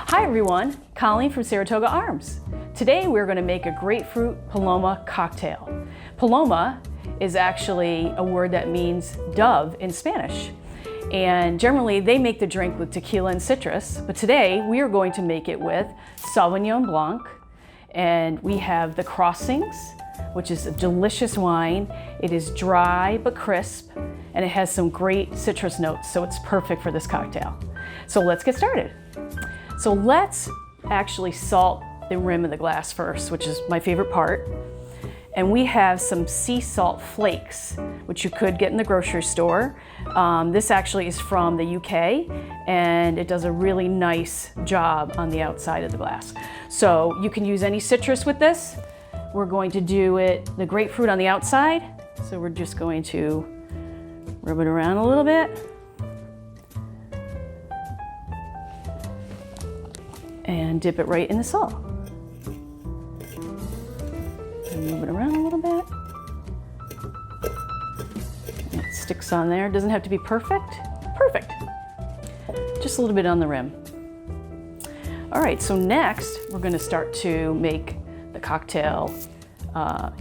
Hi everyone, Colleen from Saratoga Arms. Today we're going to make a grapefruit Paloma cocktail. Paloma is actually a word that means dove in Spanish. And generally they make the drink with tequila and citrus, but today we are going to make it with Sauvignon Blanc. And we have the Crossings, which is a delicious wine. It is dry but crisp, and it has some great citrus notes, so it's perfect for this cocktail. So let's get started. So let's actually salt the rim of the glass first, which is my favorite part. And we have some sea salt flakes, which you could get in the grocery store. This actually is from the UK, and it does a really nice job on the outside of the glass. So you can use any citrus with this. We're going to do the grapefruit on the outside. So we're just going to rub it around a little bit. And dip it right in the salt. And move it around a little bit. And it sticks on there. It doesn't have to be perfect. Perfect. Just a little bit on the rim. All right, so next we're going to start to make the cocktail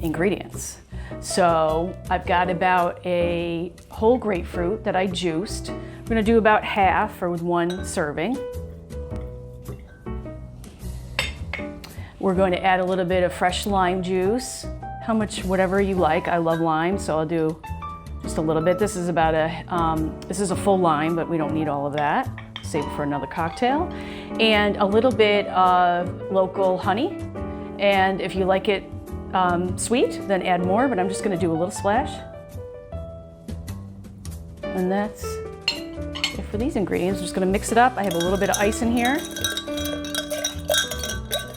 ingredients. So I've got about a whole grapefruit that I juiced. I'm going to do about half or with one serving. We're going to add a little bit of fresh lime juice, how much, whatever you like. I love lime, so I'll do just a little bit. This is about this is a full lime, but we don't need all of that. Save it for another cocktail. And a little bit of local honey. And if you like it sweet, then add more, but I'm just gonna do a little splash. And that's it for these ingredients. I'm just gonna mix it up. I have a little bit of ice in here.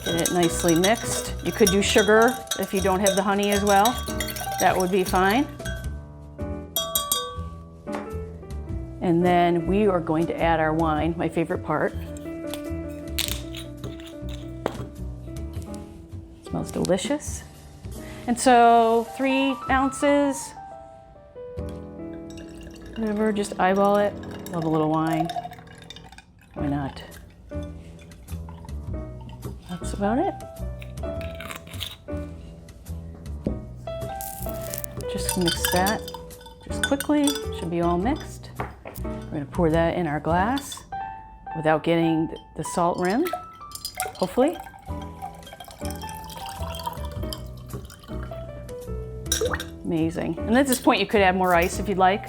Get it nicely mixed. You could do sugar if you don't have the honey as well. That would be fine. And then we are going to add our wine, my favorite part. Smells delicious. And so 3 ounces, whatever, just eyeball it. Love a little wine. Why not? That's about it. Just mix that just quickly. Should be all mixed. We're going to pour that in our glass without getting the salt rim, hopefully. Amazing. And at this point you could add more ice if you'd like.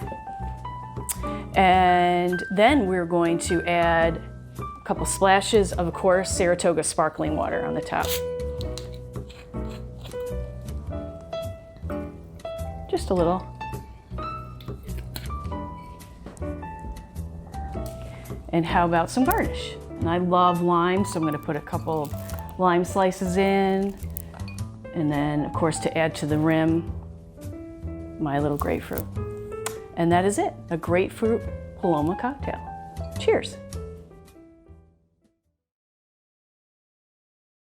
And then we're going to add a couple splashes of course, Saratoga sparkling water on the top. Just a little. And how about some garnish? And I love lime, so I'm going to put a couple of lime slices in. And then, of course, to add to the rim, my little grapefruit. And that is it, a grapefruit Paloma cocktail. Cheers.